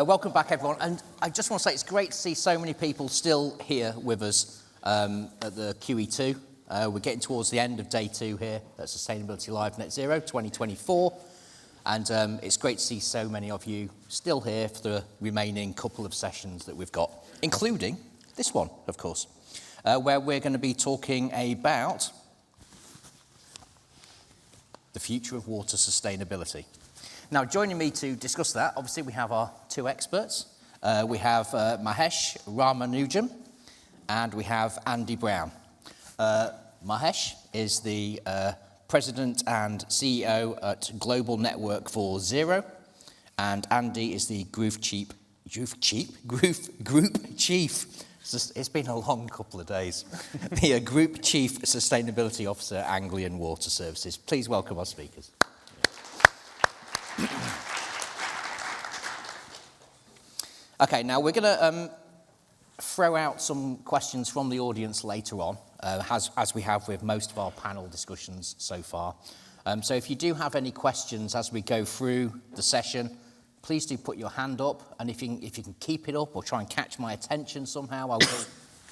Welcome back, everyone. And I just want to say it's great to see so many people still here with us at the QE2. We're getting towards the end of day 2 here at Sustainability Live Net Zero 2024. And it's great to see so many of you still here for the remaining couple of sessions that we've got, including this one, of course, where we're going to be talking about the future of water sustainability. Now, joining me to discuss that, obviously, we have our 2 experts. We have Mahesh Ramanujan, and we have Andy Brown. Mahesh is the President and CEO at Global Network for Zero, and Andy is the Group Chief. It's been a long couple of days. The Group Chief Sustainability Officer at Anglian Water Services. Please welcome our speakers. Okay, now we're going to throw out some questions from the audience later on, as we have with most of our panel discussions so far. So if you do have any questions as we go through the session, please do put your hand up, and if you can keep it up or try and catch my attention somehow, I will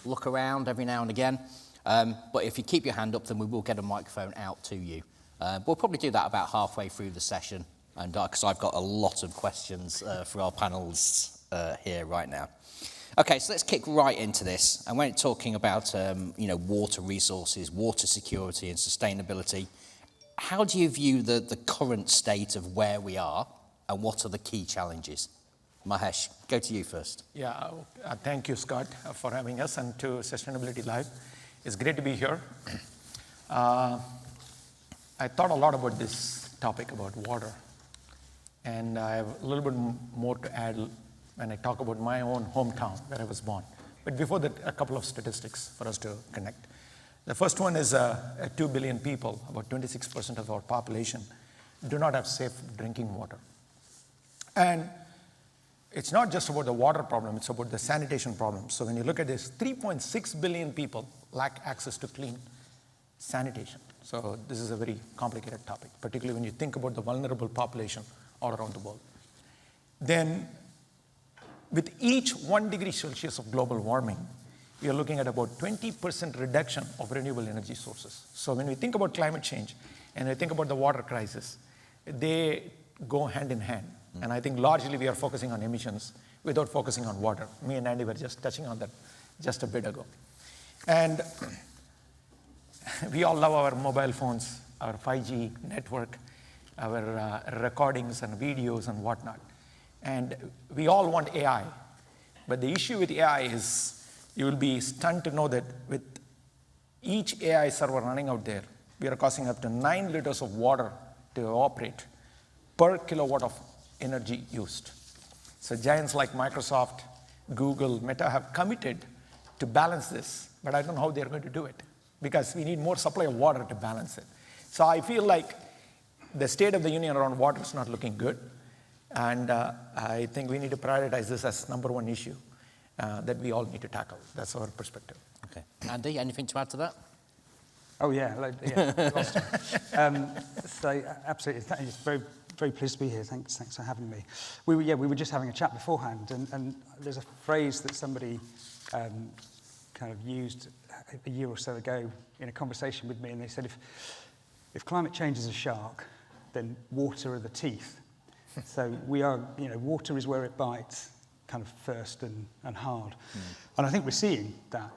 look around every now and again. But if you keep your hand up, then we will get a microphone out to you. We'll probably do that about halfway through the session, and because I've got a lot of questions for our panelists here right now. Okay, so let's kick right into this. And when talking about water resources, water security and sustainability, how do you view the current state of where we are, and what are the key challenges? Mahesh, go to you first. Yeah, thank you, Scott, for having us, and to Sustainability Live. It's great to be here. I thought a lot about this topic about water, and I have a little bit more to add when I talk about my own hometown where I was born. But before that, a couple of statistics for us to connect. The first one is 2 billion people, about 26% of our population, do not have safe drinking water. And it's not just about the water problem, it's about the sanitation problem. So when you look at this, 3.6 billion people lack access to clean sanitation. So this is a very complicated topic, particularly when you think about the vulnerable population all around the world. Then, with each 1 degree Celsius of global warming, we are looking at about 20% reduction of renewable energy sources. So when we think about climate change and we think about the water crisis, they go hand in hand. And I think largely we are focusing on emissions without focusing on water. Me and Andy were just touching on that just a bit ago. And we all love our mobile phones, our 5G network, our recordings and videos and whatnot. And we all want AI. But the issue with AI is you will be stunned to know that with each AI server running out there, we are costing up to 9 liters of water to operate per kilowatt of energy used. So giants like Microsoft, Google, Meta have committed to balance this, but I don't know how they're going to do it, because we need more supply of water to balance it. So I feel like the state of the union around water is not looking good. And I think we need to prioritize this as number 1 issue that we all need to tackle. That's our perspective. Okay. Andy, anything to add to that? Oh, yeah. So absolutely. It's very, very pleased to be here. Thanks for having me. We were just having a chat beforehand, and there's a phrase that somebody kind of used a year or so ago in a conversation with me, and they said, if climate change is a shark, then water are the teeth. So we are, water is where it bites, kind of first and hard. And I think we're seeing that,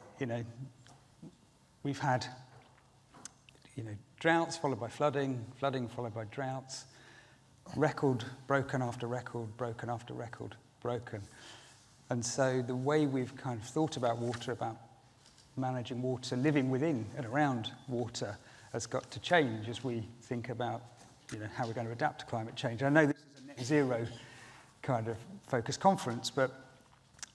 we've had, droughts followed by flooding, flooding followed by droughts, record broken after record, broken after record, broken. And so the way we've kind of thought about water, about managing water, living within and around water, has got to change as we think about, how we're going to adapt to climate change. I know this is a net zero kind of focused conference, but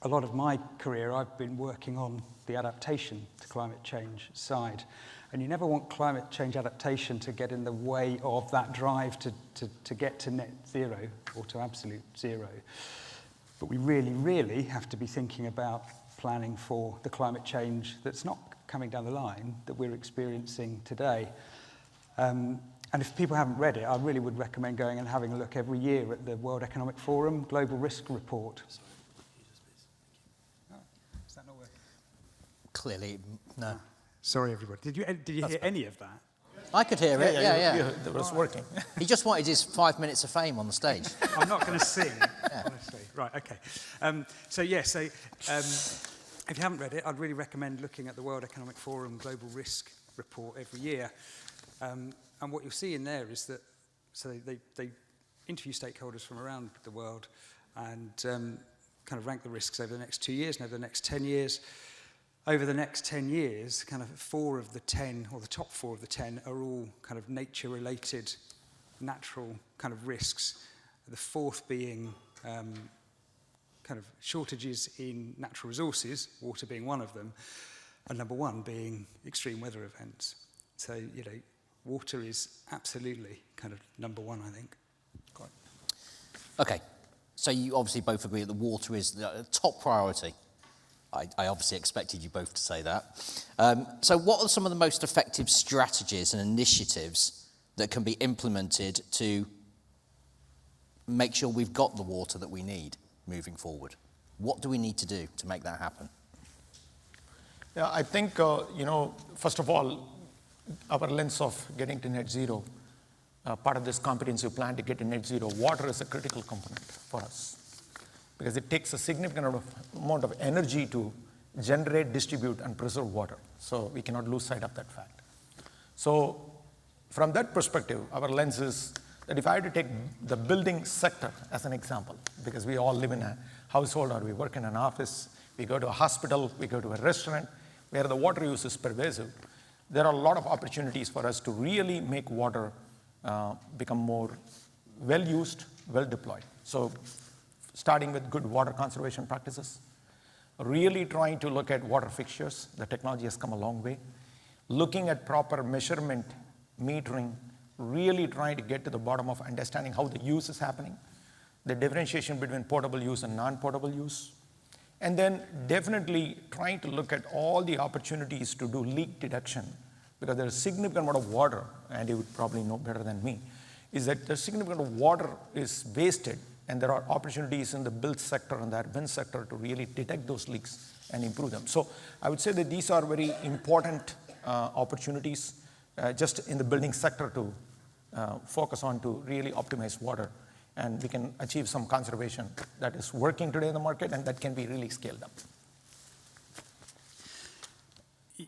a lot of my career I've been working on the adaptation to climate change side. And you never want climate change adaptation to get in the way of that drive to get to net zero or to absolute zero. But we really, really have to be thinking about planning for the climate change that's not coming down the line that we're experiencing today. And if people haven't read it, I really would recommend going and having a look every year at the World Economic Forum Global Risk Report. Oh, is that not working? Clearly, no. Sorry, everybody. Did you hear any of that? I could hear it, yeah. It was working. He just wanted his 5 minutes of fame on the stage. I'm not going to sing, honestly. Right, okay. If you haven't read it, I'd really recommend looking at the World Economic Forum Global Risk Report every year. And what you'll see in there is that, so they interview stakeholders from around the world and kind of rank the risks over the next 2 years and over the next 10 years. Over the next 10 years, kind of 4 of the 10, or the top 4 of the 10, are all kind of nature-related, natural kind of risks. The fourth being kind of shortages in natural resources, water being one of them, and number 1 being extreme weather events. So, you know, water is absolutely kind of number 1, I think. Okay, so you obviously both agree that the water is the top priority. I obviously expected you both to say that. So what are some of the most effective strategies and initiatives that can be implemented to make sure we've got the water that we need moving forward? What do we need to do to make that happen? Yeah, I think, first of all, our lens of getting to net zero, part of this comprehensive plan to get to net zero, water is a critical component for us because it takes a significant amount of energy to generate, distribute, and preserve water. So we cannot lose sight of that fact. So from that perspective, our lens is that if I had to take the building sector as an example, because we all live in a household or we work in an office, we go to a hospital, we go to a restaurant, where the water use is pervasive, there are a lot of opportunities for us to really make water become more well-used, well-deployed. So starting with good water conservation practices, really trying to look at water fixtures. The technology has come a long way. Looking at proper measurement, metering, really trying to get to the bottom of understanding how the use is happening, the differentiation between potable use and non-potable use, and then definitely trying to look at all the opportunities to do leak detection, because there's a significant amount of water, and you would probably know better than me, is that there's significant amount of water is wasted, and there are opportunities in the built sector and the urban sector to really detect those leaks and improve them. So I would say that these are very important opportunities just in the building sector to focus on to really optimize water, and we can achieve some conservation that is working today in the market and that can be really scaled up.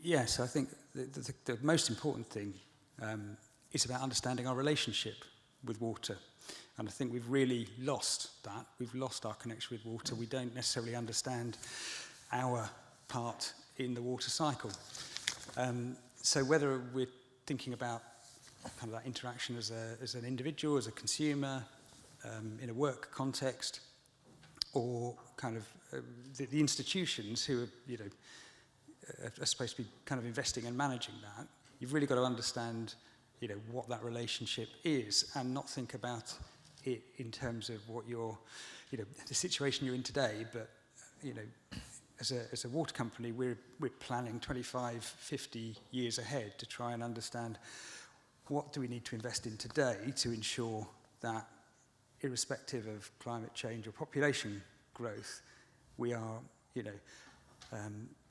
Yes, I think the most important thing is about understanding our relationship with water. And I think we've really lost that. We've lost our connection with water. We don't necessarily understand our part in the water cycle. So whether we're thinking about kind of that interaction as an individual, as a consumer, in a work context, or kind of the institutions who are supposed to be kind of investing and managing that, you've really got to understand, what that relationship is, and not think about it in terms of what the situation you're in today, but as a water company, we're planning 25, 50 years ahead to try and understand what do we need to invest in today to ensure that, irrespective of climate change or population growth, we are,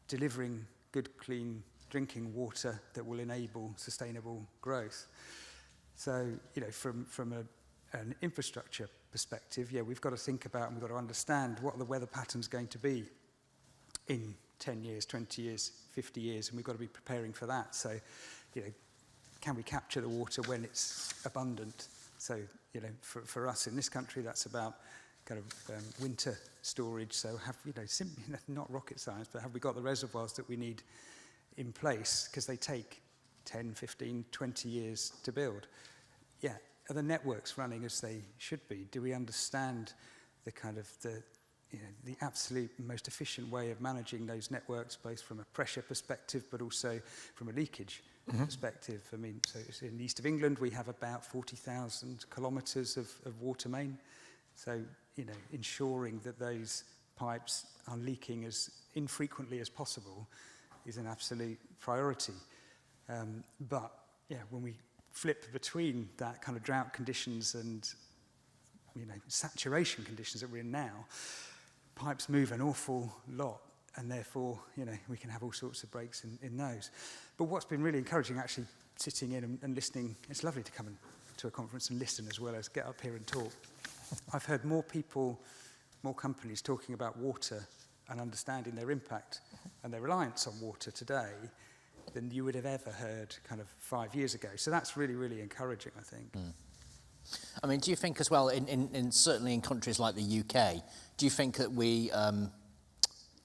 delivering good, clean drinking water that will enable sustainable growth. So, from an infrastructure perspective, we've got to think about and we've got to understand what are the weather patterns going to be in 10 years, 20 years, 50 years, and we've got to be preparing for that. So, can we capture the water when it's abundant? So, for us in this country, that's about kind of winter storage. So simply, not rocket science, but have we got the reservoirs that we need in place? Because they take 10, 15, 20 years to build. Are the networks running as they should be? Do we understand the kind of the absolute most efficient way of managing those networks, both from a pressure perspective, but also from a leakage perspective? I mean, so in the east of England, we have about 40,000 kilometres of water main. So, ensuring that those pipes are leaking as infrequently as possible is an absolute priority. But when we flip between that kind of drought conditions and saturation conditions that we're in now, pipes move an awful lot, and therefore, we can have all sorts of breaks in those. But what's been really encouraging, actually, sitting in and listening, it's lovely to come to a conference and listen as well as get up here and talk. I've heard more people, more companies talking about water and understanding their impact and their reliance on water today than you would have ever heard kind of 5 years ago. So that's really, really encouraging, I think. I mean, do you think as well, in certainly in countries like the UK, do you think that we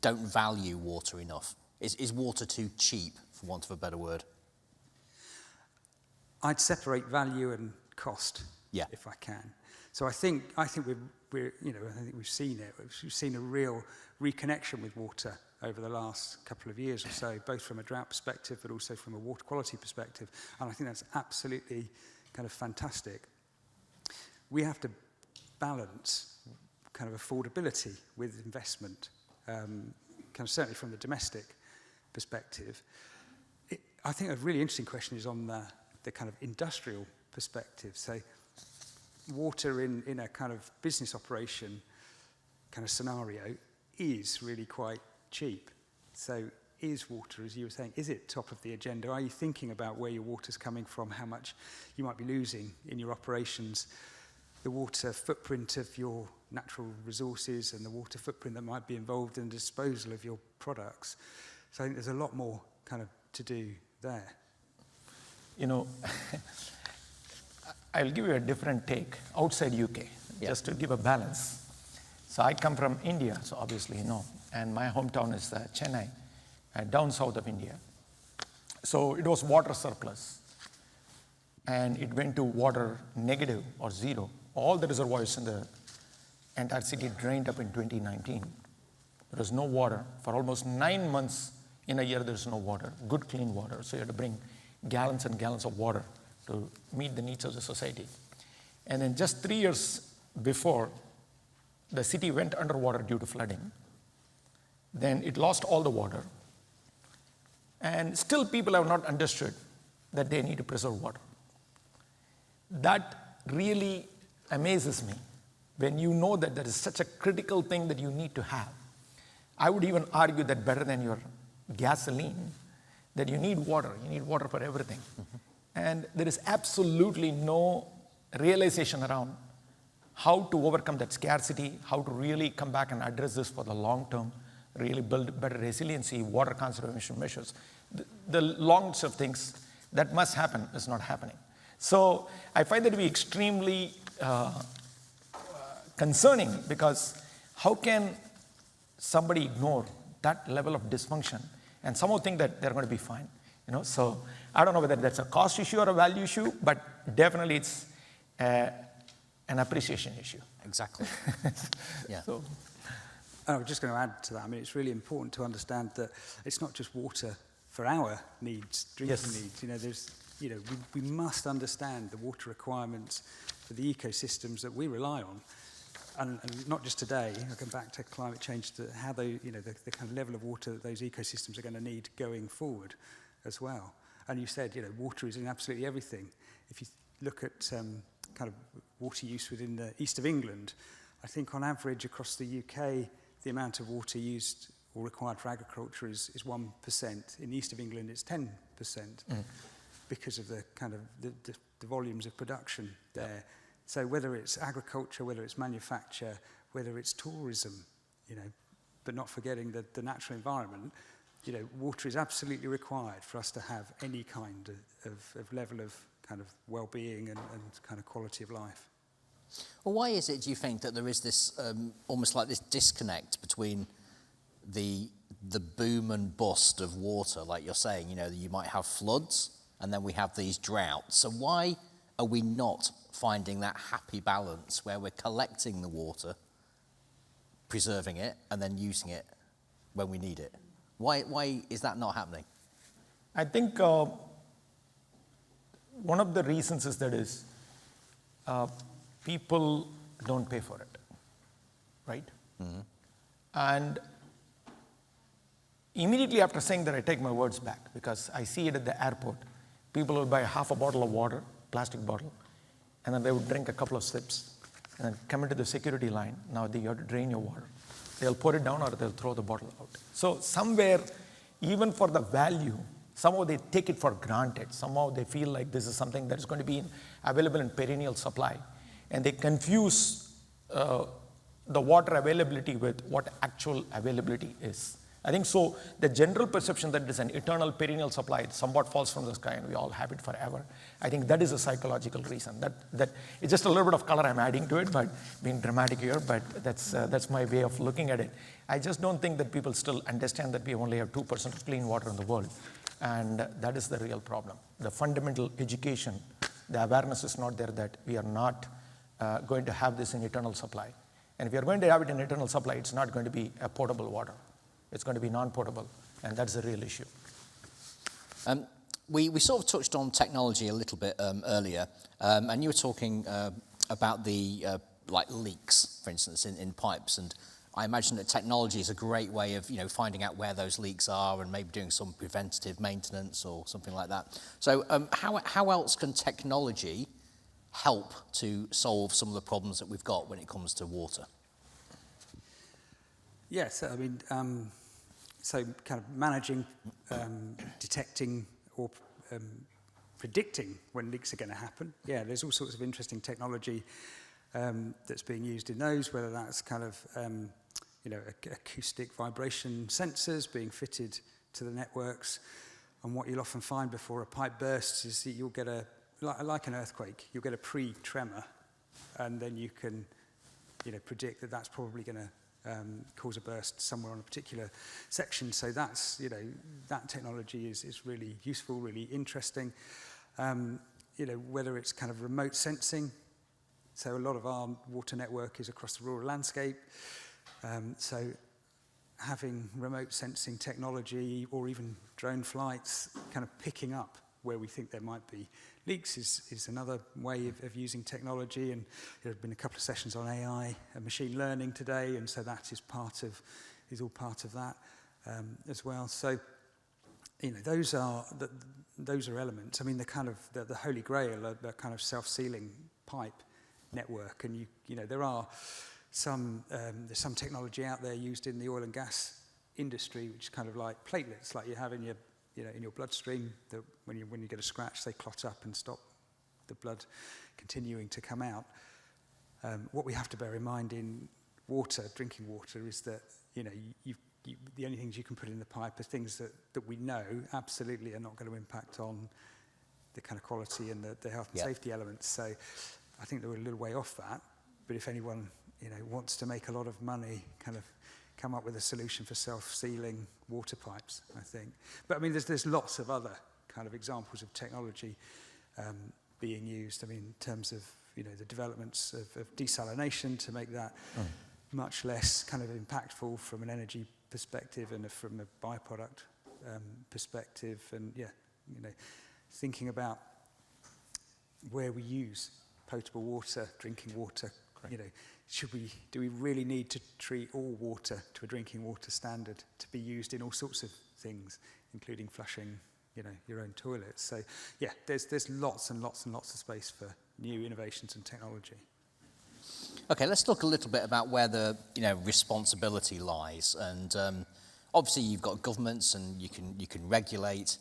don't value water enough? Is water too cheap, for want of a better word? I'd separate value and cost, if I can. So I think we're I think we've seen it. We've seen a real reconnection with water over the last couple of years or so, both from a drought perspective, but also from a water quality perspective. And I think that's absolutely kind of fantastic. We have to balance kind of affordability with investment, kind of certainly from the domestic perspective. I think a really interesting question is on the kind of industrial perspective. So water in a kind of business operation kind of scenario is really quite cheap. So is water, as you were saying, is it top of the agenda? Are you thinking about where your water's coming from, how much you might be losing in your operations, the water footprint of your natural resources and the water footprint that might be involved in the disposal of your products? So I think there's a lot more kind of to do there. I'll give you a different take outside UK, just to give a balance. So I come from India, so obviously and my hometown is Chennai, down south of India. So it was water surplus, and it went to water negative or zero. All the reservoirs in the entire city drained up in 2019. There was no water. For almost 9 months in a year, there's no water, good clean water. So you had to bring gallons and gallons of water to meet the needs of the society. And then just 3 years before, the city went underwater due to flooding. Then it lost all the water. And still people have not understood that they need to preserve water. That really amazes me when you know that there is such a critical thing that you need to have. I would even argue that better than your gasoline, that you need water. You need water for everything. And there is absolutely no realization around how to overcome that scarcity, how to really come back and address this for the long term, really build better resiliency, water conservation measures. The long list of things that must happen is not happening. So I find that to be extremely concerning, because how can somebody ignore that level of dysfunction and somehow think that they're going to be fine? So I don't know whether that's a cost issue or a value issue, but definitely it's an appreciation issue. Exactly. Yeah. So, I was just going to add to that. I mean, it's really important to understand that it's not just water for our needs, drinking needs. We must understand the water requirements for the ecosystems that we rely on. And not just today, I'll come back to climate change, to how the kind of level of water that those ecosystems are going to need going forward as well. And you said, water is in absolutely everything. If you look at kind of water use within the east of England, I think on average across the UK, the amount of water used or required for agriculture is 1%. In the east of England, it's 10%, because of the kind of the volumes of production there. So whether it's agriculture, whether it's manufacture, whether it's tourism, but not forgetting the natural environment, water is absolutely required for us to have any kind of level of kind of well-being and kind of quality of life. Well, why is it, do you think, that there is this almost like this disconnect between the boom and bust of water, like you're saying, you might have floods and then we have these droughts. So why are we not finding that happy balance where we're collecting the water, preserving it, and then using it when we need it? Why is that not happening? I think one of the reasons is people don't pay for it, right? Mm-hmm. And immediately after saying that, I take my words back, because I see it at the airport. People will buy half a bottle of water plastic bottle, and then they would drink a couple of sips, and then come into the security line. Now you have to drain your water. They'll pour it down or they'll throw the bottle out. So somewhere, even for the value, somehow they take it for granted. Somehow they feel like this is something that is going to be available in perennial supply. And they confuse the water availability with what actual availability is. I think so the general perception that it is an eternal perennial supply, it somewhat falls from the sky and we all have it forever. I think that is a psychological reason. That it's just a little bit of color I'm adding to it, but being dramatic here, but that's my way of looking at it. I just don't think that people still understand that we only have 2% of clean water in the world. And that is the real problem. The fundamental education, the awareness is not there that we are not going to have this in eternal supply. And if we are going to have it in eternal supply, it's not going to be a potable water. It's going to be non-potable, and that's the real issue. We sort of touched on technology a little bit earlier, and you were talking about the like leaks, for instance, in pipes. And I imagine that technology is a great way of finding out where those leaks are and maybe doing some preventative maintenance or something like that. So how else can technology help to solve some of the problems that we've got when it comes to water? Yes, I mean, so kind of managing, detecting or predicting when leaks are going to happen. Yeah, there's all sorts of interesting technology that's being used in those, whether that's kind of, acoustic vibration sensors being fitted to the networks. And what you'll often find before a pipe bursts is that you'll get like an earthquake, you'll get a pre-tremor, and then you can, predict that that's probably going to cause a burst somewhere on a particular section. So that's, that technology is really useful, really interesting. Whether it's kind of remote sensing. So a lot of our water network is across the rural landscape. So having remote sensing technology or even drone flights kind of picking up where we think there might be leaks is another way of using technology. And there have been a couple of sessions on AI and machine learning today, and so that is all part of that as well. So, those are elements. I mean, the kind of the holy grail, the kind of self-sealing pipe network, and there are there's some technology out there used in the oil and gas industry, which is kind of like platelets, like you have in your in your bloodstream, that when you get a scratch, they clot up and stop the blood continuing to come out. What we have to bear in mind in water, drinking water, is that the only things you can put in the pipe are things that we know absolutely are not going to impact on the kind of quality and the health and safety elements. So I think that we're a little way off that. But if anyone wants to make a lot of money, kind of come up with a solution for self-sealing water pipes, I think. But I mean, there's lots of other kind of examples of technology being used. I mean, in terms of the developments of desalination to make that much less kind of impactful from an energy perspective and from a byproduct perspective, and thinking about where we use potable water, drinking water. Do we really need to treat all water to a drinking water standard to be used in all sorts of things, including flushing, your own toilets? So, there's lots and lots and lots of space for new innovations and technology. Okay, let's talk a little bit about where the responsibility lies. And obviously, you've got governments, and you can regulate.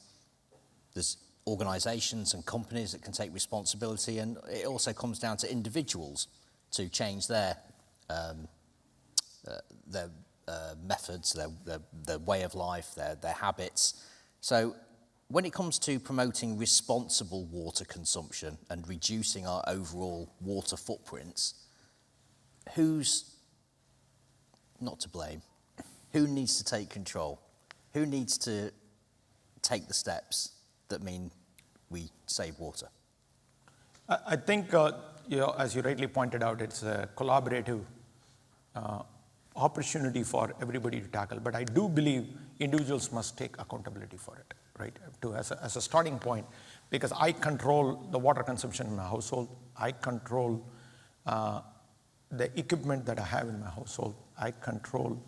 There's organisations and companies that can take responsibility, and it also comes down to individuals to change their methods, their way of life, their habits. So when it comes to promoting responsible water consumption and reducing our overall water footprints, who's not to blame? Who needs to take control? Who needs to take the steps that mean we save water? I think, as you rightly pointed out, it's a collaborative opportunity for everybody to tackle. But I do believe individuals must take accountability for it, right? As a starting point, because I control the water consumption in my household. I control the equipment that I have in my household. I control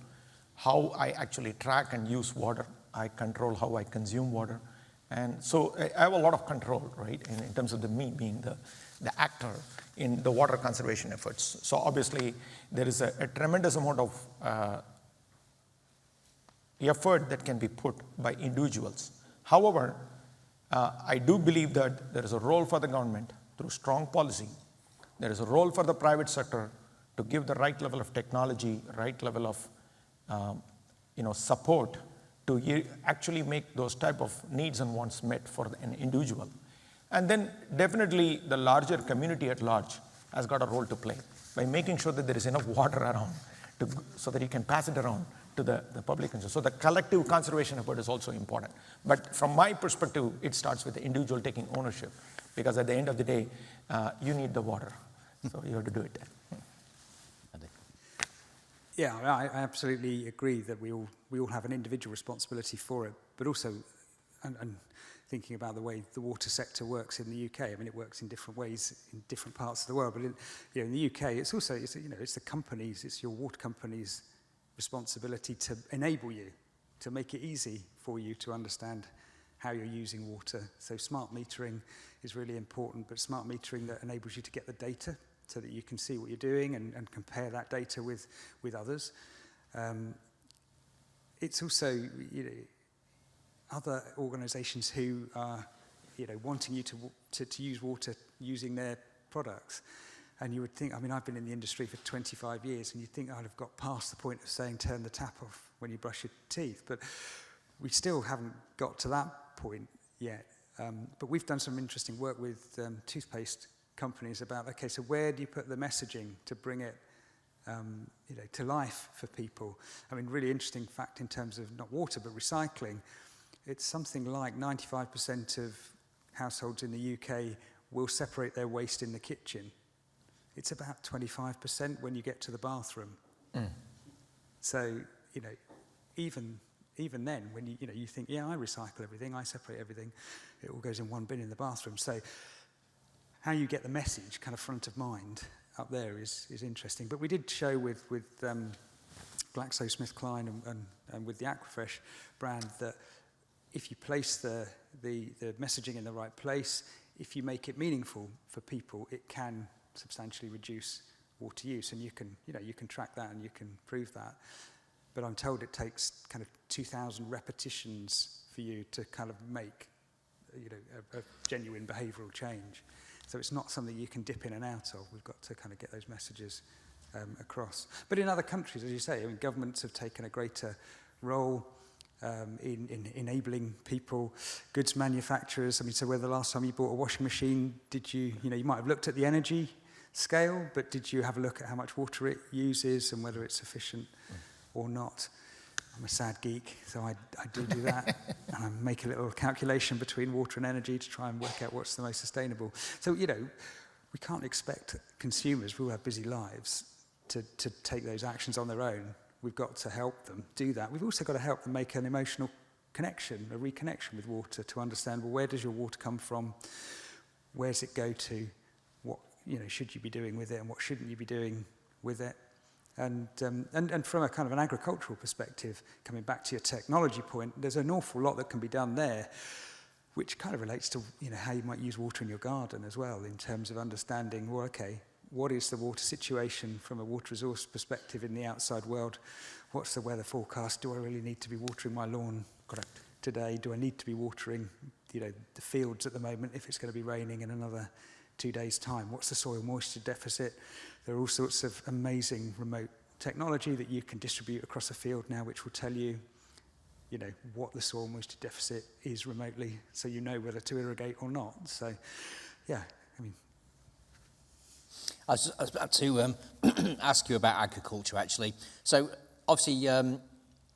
how I actually track and use water. I control how I consume water. And so I have a lot of control, right, in terms of me being the actor in the water conservation efforts. So obviously, there is a tremendous amount of effort that can be put by individuals. However, I do believe that there is a role for the government through strong policy. There is a role for the private sector to give the right level of technology, right level of support to actually make those type of needs and wants met for an individual. And then definitely the larger community at large has got a role to play by making sure that there is enough water around so that you can pass it around to the public. So the collective conservation effort is also important. But from my perspective, it starts with the individual taking ownership, because at the end of the day, you need the water. So you have to do it. Yeah, I absolutely agree that we all have an individual responsibility for it, but also, and thinking about the way the water sector works in the UK. I mean, it works in different ways in different parts of the world, but in the UK, it's also it's the companies, it's your water companies' responsibility to enable you, to make it easy for you to understand how you're using water. So smart metering is really important, but smart metering that enables you to get the data so that you can see what you're doing and compare that data with others. It's also, other organisations who are, wanting you to use water using their products. And you would think, I mean, I've been in the industry for 25 years, and you'd think I'd have got past the point of saying turn the tap off when you brush your teeth. But we still haven't got to that point yet. But we've done some interesting work with toothpaste companies about, okay, so where do you put the messaging to bring it to life for people? I mean, really interesting fact in terms of not water, but recycling. It's something like 95% of households in the UK will separate their waste in the kitchen. It's about 25% when you get to the bathroom. So, even then, when you think, yeah, I recycle everything, I separate everything, it all goes in one bin in the bathroom. So how you get the message kind of front of mind up there is interesting. But we did show with GlaxoSmithKline and with the Aquafresh brand that if you place the messaging in the right place, if you make it meaningful for people, it can substantially reduce water use, and you can track that and you can prove that. But I'm told it takes kind of 2,000 repetitions for you to kind of make a genuine behavioural change. So it's not something you can dip in and out of. We've got to kind of get those messages across. But in other countries, as you say, I mean, governments have taken a greater role in enabling people, goods manufacturers. I mean, so where the last time you bought a washing machine, did you might have looked at the energy scale, but did you have a look at how much water it uses and whether it's sufficient or not? I'm a sad geek, so I do that. And I make a little calculation between water and energy to try and work out what's the most sustainable. So, we can't expect consumers who have busy lives to take those actions on their own. We've got to help them do that. We've also got to help them make an emotional connection, a reconnection with water, to understand, well, where does your water come from? Where does it go to? What should you be doing with it, and what shouldn't you be doing with it? And from a kind of an agricultural perspective, coming back to your technology point, there's an awful lot that can be done there, which kind of relates to how you might use water in your garden as well, in terms of understanding, well, okay, what is the water situation from a water resource perspective in the outside world? What's the weather forecast? Do I really need to be watering my lawn today? Do I need to be watering the fields at the moment if it's going to be raining in another 2 days' time? What's the soil moisture deficit? There are all sorts of amazing remote technology that you can distribute across a field now, which will tell you, what the soil moisture deficit is remotely, so you know whether to irrigate or not. So, yeah, I mean, I was about to ask you about agriculture, actually. So, obviously,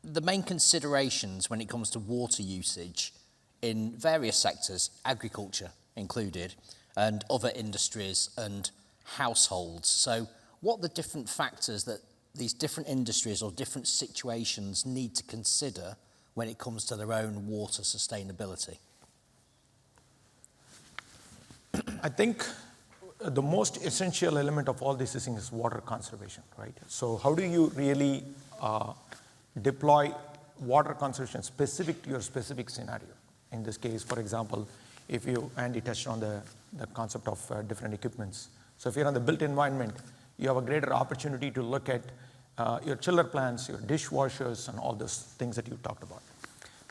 the main considerations when it comes to water usage in various sectors, agriculture included, and other industries and households. So, what are the different factors that these different industries or different situations need to consider when it comes to their own water sustainability? I think the most essential element of all this is water conservation, right? So how do you really deploy water conservation specific to your specific scenario? In this case, for example, Andy touched on the concept of different equipments. So if you're on the built environment, you have a greater opportunity to look at your chiller plants, your dishwashers, and all those things that you talked about.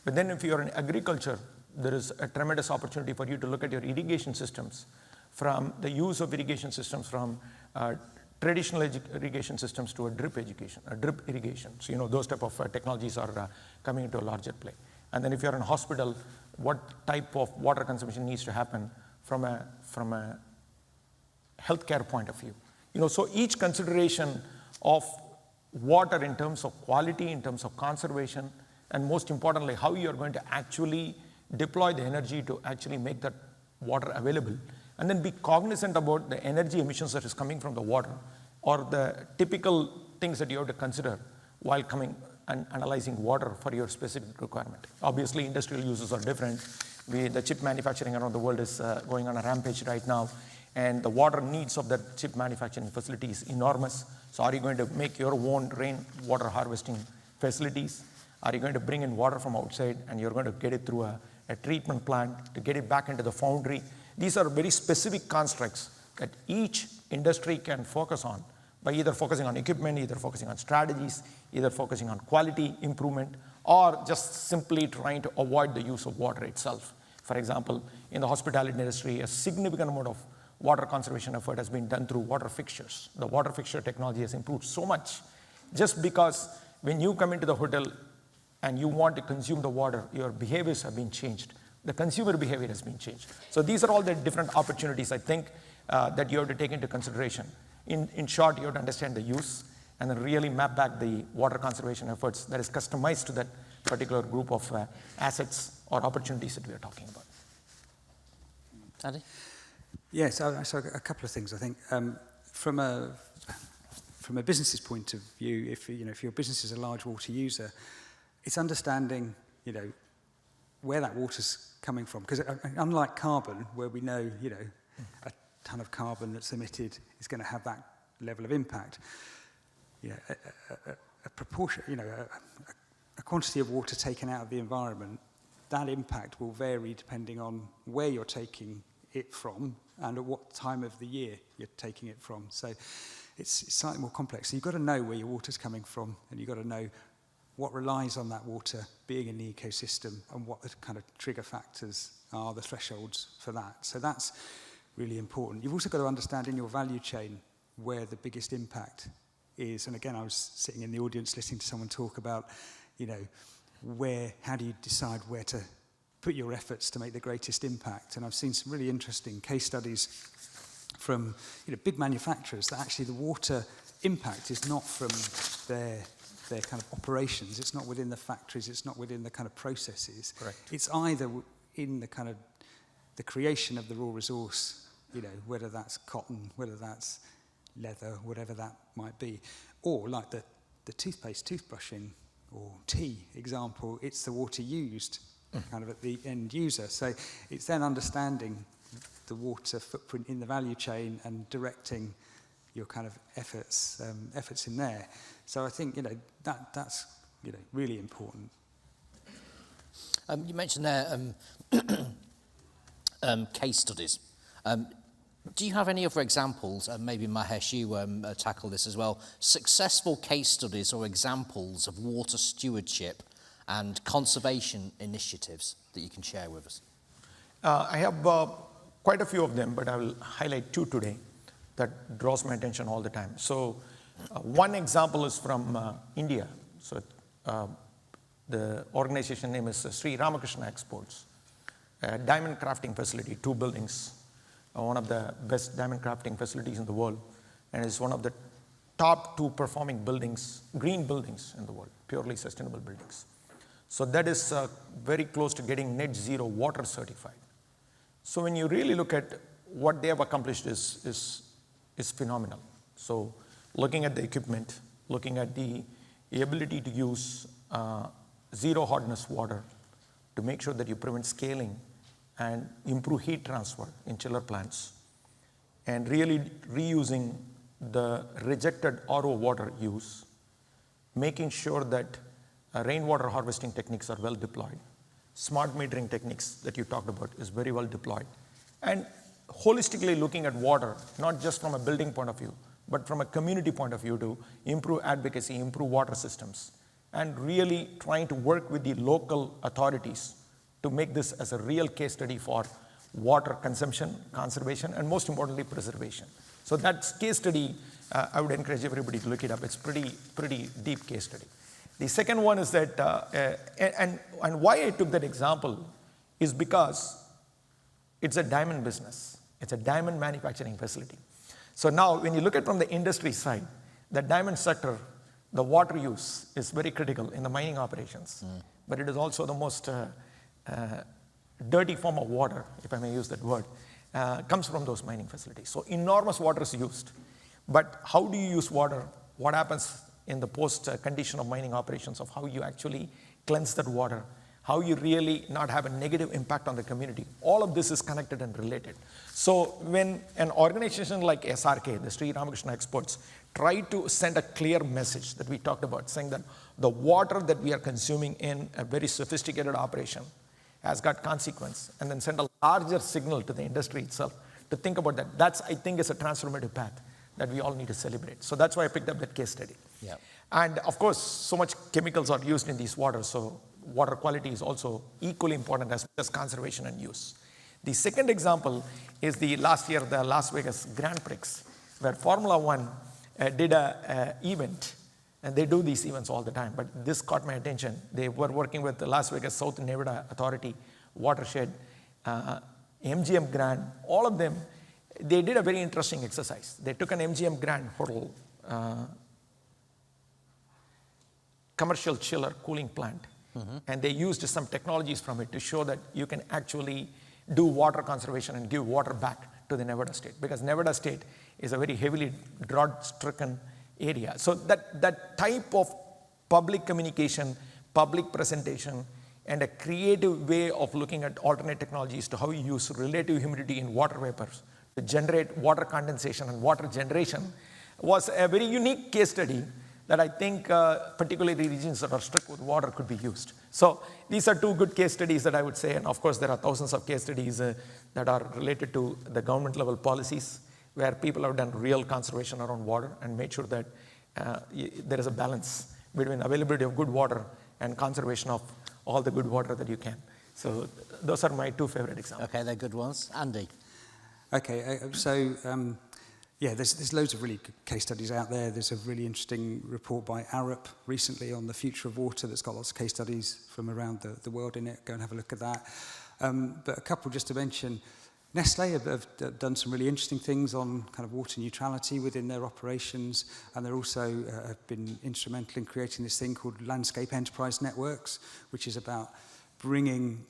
But then if you're in agriculture, there is a tremendous opportunity for you to look at your irrigation systems, from the use of irrigation systems from traditional irrigation systems to a drip irrigation. So, those type of technologies are coming into a larger play. And then if you're in a hospital, what type of water consumption needs to happen from a healthcare point of view. So each consideration of water in terms of quality, in terms of conservation, and most importantly, how you're going to actually deploy the energy to actually make that water available, and then be cognizant about the energy emissions that is coming from the water, or the typical things that you have to consider while coming and analyzing water for your specific requirement. Obviously, industrial uses are different. The chip manufacturing around the world is going on a rampage right now, and the water needs of that chip manufacturing facility is enormous. So are you going to make your own rainwater harvesting facilities? Are you going to bring in water from outside and you're going to get it through a treatment plant to get it back into the foundry? These are very specific constructs that each industry can focus on by either focusing on equipment, either focusing on strategies, either focusing on quality improvement, or just simply trying to avoid the use of water itself. For example, in the hospitality industry, a significant amount of water conservation effort has been done through water fixtures. The water fixture technology has improved so much just because when you come into the hotel and you want to consume the water, your behaviors have been changed. The consumer behavior has been changed. So these are all the different opportunities, I think, that you have to take into consideration. In short, you have to understand the use and then really map back the water conservation efforts that is customized to that particular group of assets or opportunities that we are talking about. Andy? Yes, so a couple of things. I think from a business's point of view, if your business is a large water user, it's understanding where that water's coming from. Because unlike carbon, where we know a ton of carbon that's emitted is going to have that level of impact, a proportion, a quantity of water taken out of the environment, that impact will vary depending on where you're taking it from and at what time of the year you're taking it from. So it's slightly more complex. So you've got to know where your water's coming from, and you've got to know what relies on that water being in the ecosystem and what the kind of trigger factors are, the thresholds for that. So that's really important. You've also got to understand in your value chain where the biggest impact is. And again, I was sitting in the audience listening to someone talk about, how do you decide where to put your efforts to make the greatest impact? And I've seen some really interesting case studies from big manufacturers that actually the water impact is not from their kind of operations. It's not within the factories. It's not within the kind of processes. Correct. It's either in the kind of the creation of the raw resource, whether that's cotton, whether that's leather, whatever that might be, or like the toothpaste, toothbrushing, or tea example, it's the water used kind of at the end user. So it's then understanding the water footprint in the value chain and directing your kind of efforts in there. So I think that's really important. You mentioned there case studies. Do you have any other examples, maybe Mahesh, you tackle this as well, successful case studies or examples of water stewardship and conservation initiatives that you can share with us? I have quite a few of them, but I will highlight two today that draws my attention all the time. So one example is from India. So the organization name is Sri Ramakrishna Exports, a diamond crafting facility, 2 buildings, one of the best diamond crafting facilities in the world, and is one of the top 2 performing buildings, green buildings in the world, purely sustainable buildings. So that is very close to getting net zero water certified. So when you really look at what they have accomplished is phenomenal. So looking at the equipment, looking at the ability to use zero hardness water to make sure that you prevent scaling and improve heat transfer in chiller plants, and really reusing the rejected RO water use, making sure that rainwater harvesting techniques are well deployed. smart metering techniques that you talked about is very well deployed. And holistically looking at water, not just from a building point of view, but from a community point of view to improve advocacy, improve water systems, and really trying to work with the local authorities to make this as a real case study for water consumption, conservation, and most importantly, preservation. So that case study, I would encourage everybody to look it up. It's pretty deep case study. The second one is that, and why I took that example is because it's a diamond business. It's a diamond manufacturing facility. So now when you look at from the industry side, the diamond sector, the water use is very critical in the mining operations, but it is also the most dirty form of water, if I may use that word, comes from those mining facilities. So enormous water is used. But how do you use water? What happens in the post condition of mining operations of how you actually cleanse that water, how you really not have a negative impact on the community. All of this is connected and related. So when an organization like SRK, the Sri Ramakrishna Exports, try to send a clear message that we talked about, saying that the water that we are consuming in a very sophisticated operation has got consequence, and then send a larger signal to the industry itself to think about that. That's, I think, is a transformative path that we all need to celebrate. So that's why I picked up that case study. Yeah. And of course, so much chemicals are used in these waters, so water quality is also equally important as conservation and use. The second example is the last year, the Las Vegas Grand Prix, where Formula One did an event, and they do these events all the time, but this caught my attention. They were working with the Las Vegas South Nevada Authority, Watershed, MGM Grand, all of them. They did a very interesting exercise. They took an MGM Grand Hotel commercial chiller cooling plant, and they used some technologies from it to show that you can actually do water conservation and give water back to the Nevada state, because Nevada state is a very heavily drought-stricken area. So that type of public communication, public presentation, and a creative way of looking at alternate technologies to how you use relative humidity in water vapors to generate water condensation and water generation was a very unique case study that I think particularly regions that are strict with water could be used. So these are two good case studies that I would say, and of course there are thousands of case studies that are related to the government level policies where people have done real conservation around water and made sure that there is a balance between availability of good water and conservation of all the good water that you can. So those are my two favorite examples. Okay, they're good ones. Andy? Okay, yeah, there's loads of really good case studies out there. There's a really interesting report by Arup recently on the future of water that's got lots of case studies from around the world in it. Go and have a look at that. But a couple just to mention. Nestlé have done some really interesting things on kind of water neutrality within their operations, and they're also have been instrumental in creating this thing called Landscape Enterprise Networks, which is about bringing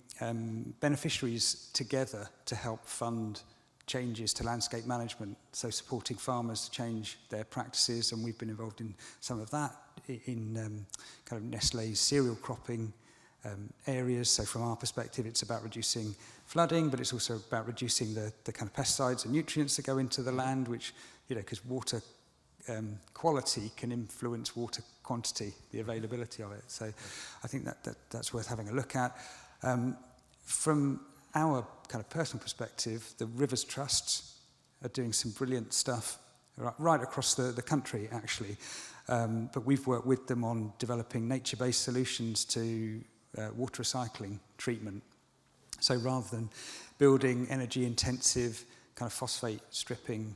beneficiaries together to help fund changes to landscape management, so supporting farmers to change their practices, and we've been involved in some of that in kind of Nestlé's cereal cropping areas. So from our perspective, it's about reducing flooding, but it's also about reducing the kind of pesticides and nutrients that go into the land, which, you know, because water quality can influence water quantity, the availability of it. So I think that's worth having a look at. From our kind of personal perspective, the Rivers Trusts are doing some brilliant stuff right across the country, actually. But we've worked with them on developing nature-based solutions to water recycling treatment. So rather than building energy-intensive kind of phosphate stripping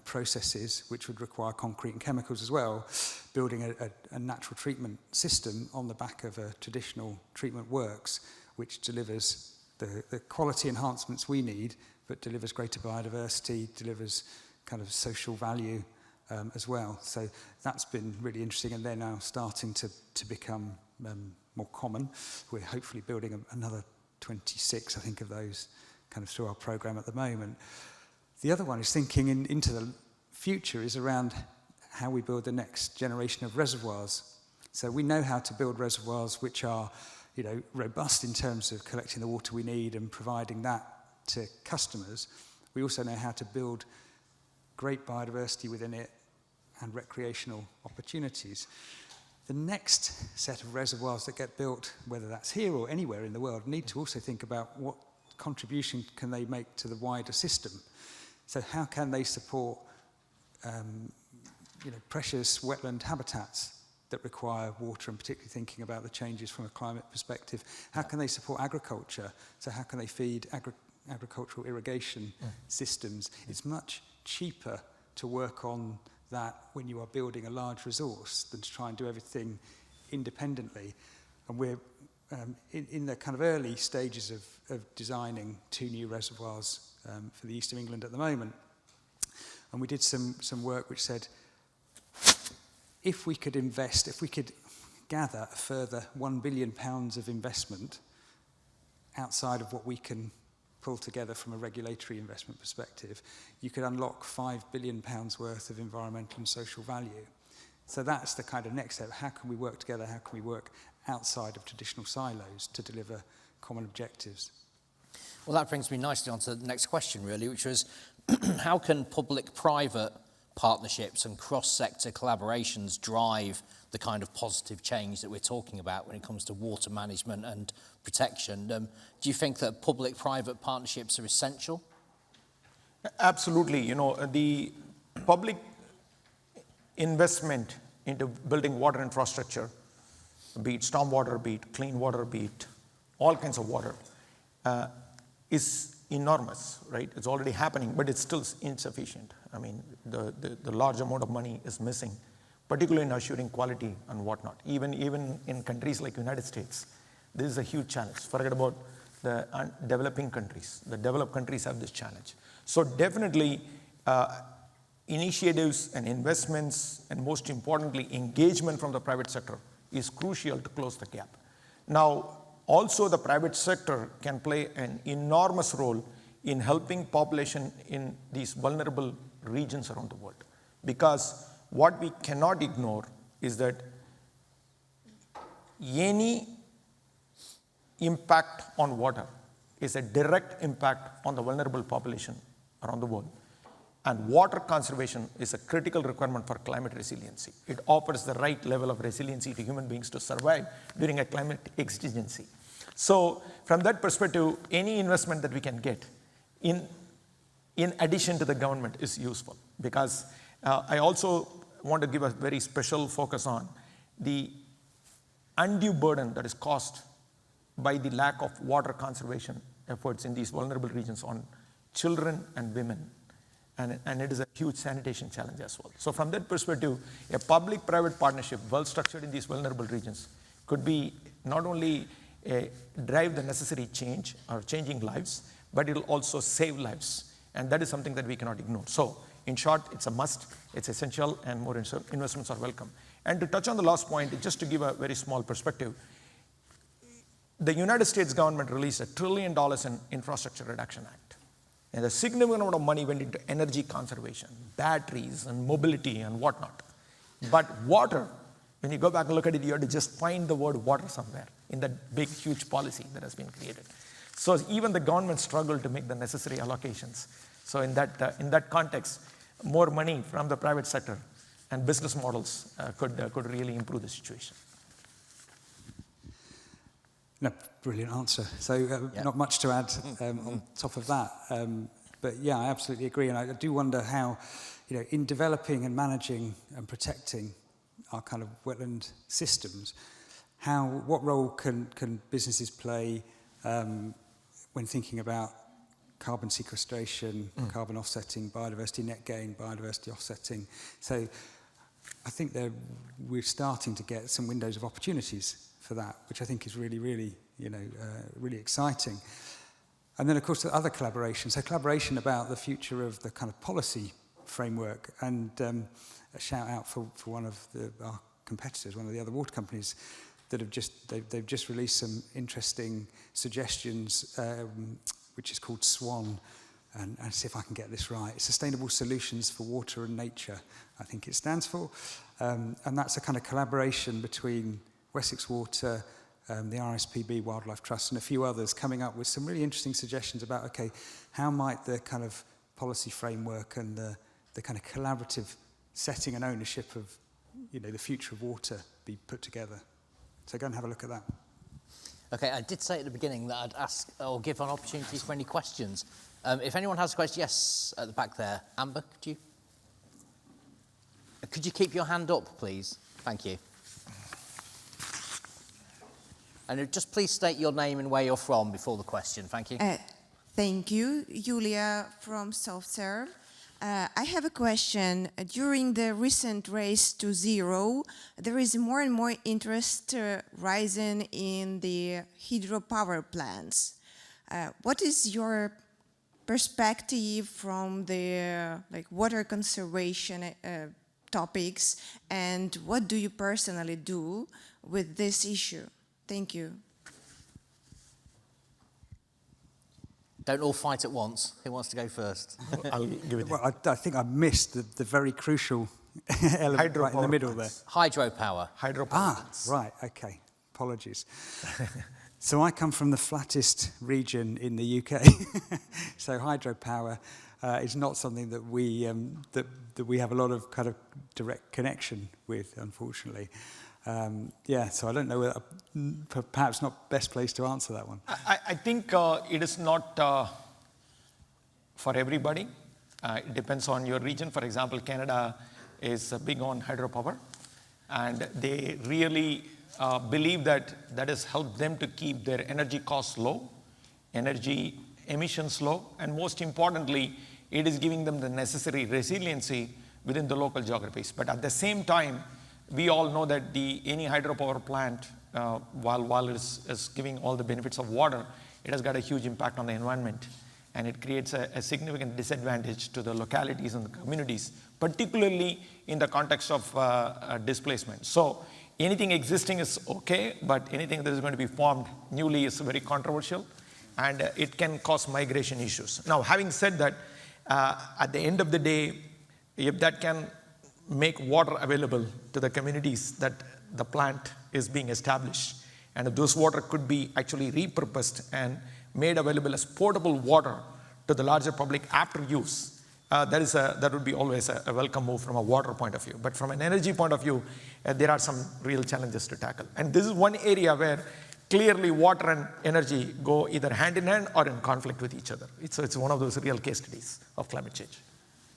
processes, which would require concrete and chemicals as well, building a natural treatment system on the back of a traditional treatment works, which delivers the quality enhancements we need, but delivers greater biodiversity, delivers kind of social value as well. So that's been really interesting, and they're now starting to become more common. We're hopefully building another 26, I think, of those kind of through our program at the moment. The other one is thinking into the future is around how we build the next generation of reservoirs. So we know how to build reservoirs which are, you know, robust in terms of collecting the water we need and providing that to customers. We also know how to build great biodiversity within it and recreational opportunities. the next set of reservoirs that get built, whether that's here or anywhere in the world, need to also think about what contribution can they make to the wider system. So how can they support precious wetland habitats that require water, and particularly thinking about the changes from a climate perspective? How can they support agriculture? So how can they feed agricultural irrigation systems? It's much cheaper to work on that when you are building a large resource than to try and do everything independently. And we're in the kind of early stages of designing 2 new reservoirs for the east of England at the moment. And we did some work which said, if we could gather a further £1 billion of investment outside of what we can pull together from a regulatory investment perspective, you could unlock £5 billion worth of environmental and social value. So that's the kind of next step. How can we work together? How can we work outside of traditional silos to deliver common objectives? Well, that brings me nicely on to the next question, really, which was how can public-private partnerships and cross-sector collaborations drive the kind of positive change that we're talking about when it comes to water management and protection? Do you think that public-private partnerships are essential? Absolutely. You know, the public investment into building water infrastructure, be it stormwater, be it clean water, be it all kinds of water, is enormous, right? It's already happening, but it's still insufficient. I mean, the large amount of money is missing, particularly in assuring quality and whatnot. Even in countries like United States, this is a huge challenge. Forget about the developing countries. The developed countries have this challenge. So definitely, initiatives and investments, and most importantly, engagement from the private sector is crucial to close the gap. Now, also the private sector can play an enormous role in helping population in these vulnerable regions around the world. Because what we cannot ignore is that any impact on water is a direct impact on the vulnerable population around the world. And water conservation is a critical requirement for climate resiliency. It offers the right level of resiliency to human beings to survive during a climate exigency. So from that perspective, any investment that we can get in addition to the government is useful, because I also want to give a very special focus on the undue burden that is caused by the lack of water conservation efforts in these vulnerable regions on children and women. And it is a huge sanitation challenge as well. So from that perspective, a public-private partnership well structured in these vulnerable regions could be not only drive the necessary change or changing lives, but it will also save lives. And that is something that we cannot ignore. So in short, it's a must, it's essential, and more investments are welcome. And to touch on the last point, just to give a very small perspective, the United States government released $1 trillion in Infrastructure Reduction Act. And a significant amount of money went into energy conservation, batteries and mobility and whatnot. But water, when you go back and look at it, you have to just find the word water somewhere in that big, huge policy that has been created. So even the government struggled to make the necessary allocations. So in that context, more money from the private sector and business models could really improve the situation. No, brilliant answer. So not much to add on top of that. But yeah, I absolutely agree. And I do wonder how, in developing and managing and protecting our kind of wetland systems, what role can businesses play when thinking about carbon sequestration, carbon offsetting, biodiversity net gain, biodiversity offsetting. So I think we're starting to get some windows of opportunities for that, which I think is really, really, really exciting. And then, of course, the other collaboration. So collaboration about the future of the kind of policy framework. And a shout out for one of our competitors, one of the other water companies, that they've just released some interesting suggestions, which is called SWAN, and see if I can get this right. Sustainable Solutions for Water and Nature, I think it stands for. And that's a kind of collaboration between Wessex Water, the RSPB Wildlife Trust, and a few others, coming up with some really interesting suggestions about, okay, how might the kind of policy framework and the kind of collaborative setting and ownership of, the future of water be put together. So go and have a look at that. Okay, I did say at the beginning that I'd ask or give on opportunities for any questions. If anyone has a question, yes, at the back there. Amber, could you keep your hand up, please? Thank you. And just please state your name and where you're from before the question. Thank you. Thank you. Julia from SoftServe. I have a question. During the recent race to zero, there is more and more interest rising in the hydropower plants. What is your perspective from the water conservation topics, and what do you personally do with this issue? Thank you. Don't all fight at once. Who wants to go first? I'll give it. Well, I think I missed the very crucial element right in the middle there. Hydropower. Hydropower plants. Right, okay. Apologies. So I come from the flattest region in the UK. So hydropower is not something that we have a lot of kind of direct connection with, unfortunately. So I don't know whether, perhaps not best place to answer that one. I think it is not for everybody. It depends on your region. For example, Canada is big on hydropower, and they really believe that has helped them to keep their energy costs low, energy emissions low, and most importantly, it is giving them the necessary resiliency within the local geographies. But at the same time, we all know that any hydropower plant, while it is giving all the benefits of water, it has got a huge impact on the environment, and it creates a significant disadvantage to the localities and the communities, particularly in the context of displacement. So anything existing is okay, but anything that is going to be formed newly is very controversial, and it can cause migration issues. Now, having said that, at the end of the day, if that can make water available to the communities that the plant is being established, and if those water could be actually repurposed and made available as potable water to the larger public after use, that would be always a welcome move from a water point of view. But from an energy point of view, there are some real challenges to tackle. And this is one area where clearly water and energy go either hand in hand or in conflict with each other. It's one of those real case studies of climate change.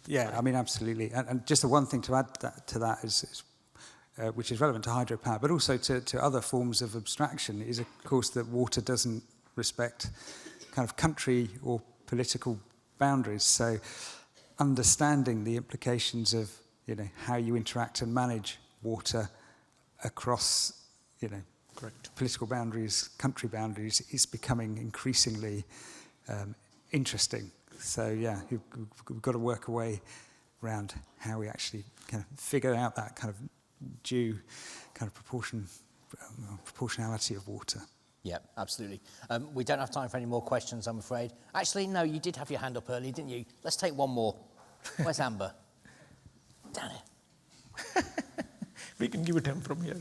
Yeah, I mean, absolutely. And just the one thing to add to that is which is relevant to hydropower, but also to other forms of abstraction, is, of course, that water doesn't respect kind of country or political boundaries. So understanding the implications of, how you interact and manage water across, Correct. political boundaries, country boundaries, is becoming increasingly interesting. So yeah, we've got to work a way around how we actually kind of figure out that kind of due kind of proportionality of water. Yeah, absolutely. We don't have time for any more questions, I'm afraid. Actually, no, you did have your hand up earlier, didn't you? Let's take one more. Where's Amber? Down here. We can give it him from here.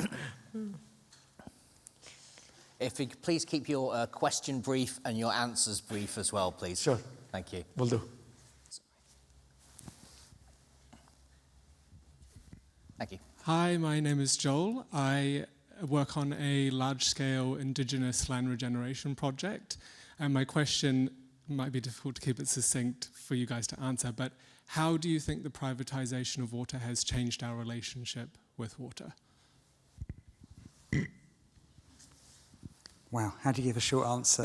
If you could please keep your question brief and your answers brief as well, please. Sure. Thank you. Will do. Thank you. Hi, my name is Joel. I work on a large-scale indigenous land regeneration project. And my question might be difficult to keep it succinct for you guys to answer, but how do you think the privatization of water has changed our relationship with water? Wow, how do you give a short answer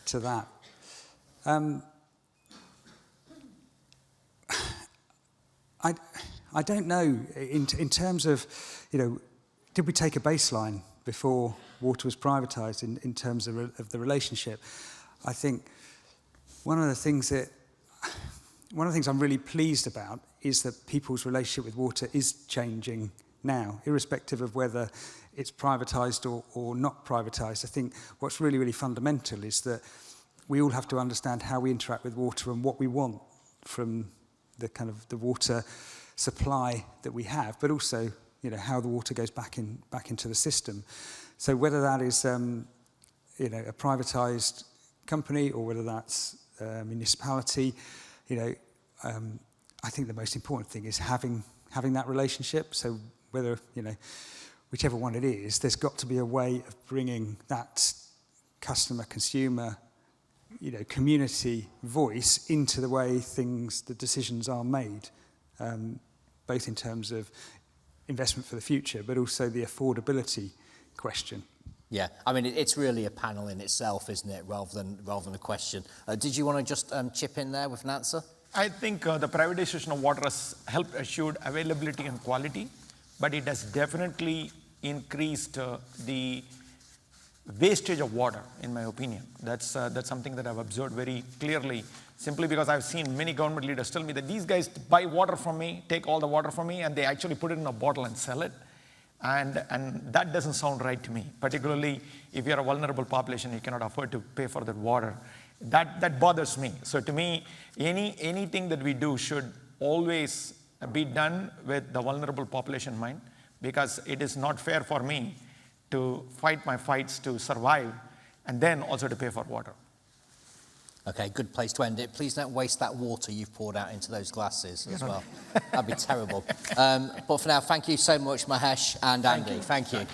to that? I don't know. In terms of, did we take a baseline before water was privatised in terms of the relationship? I think one of the things I'm really pleased about is that people's relationship with water is changing now, irrespective of whether it's privatised or not privatised. I think what's really, really fundamental is that we all have to understand how we interact with water and what we want from the kind of the water supply that we have, but also, how the water goes back into the system. So whether that is, a privatised company or whether that's a municipality, I think the most important thing is having that relationship. So whether, whichever one it is, there's got to be a way of bringing that customer, consumer, community voice into the way the decisions are made, both in terms of investment for the future, but also the affordability question. Yeah, I mean, it's really a panel in itself, isn't it, rather than a question. Did you want to just chip in there with an answer? I think the privatization of water has helped assure availability and quality, but it has definitely increased the wastage of water, in my opinion. That's something that I've observed very clearly, simply because I've seen many government leaders tell me that these guys buy water from me, take all the water from me, and they actually put it in a bottle and sell it. And that doesn't sound right to me, particularly if you're a vulnerable population, you cannot afford to pay for that water. That bothers me. So to me, anything that we do should always be done with the vulnerable population in mind, because it is not fair for me to fight my fights to survive and then also to pay for water. Okay, good place to end it. Please don't waste that water you've poured out into those glasses as well. That'd be terrible. But for now, thank you so much, Mahesh and Andy. Thank you.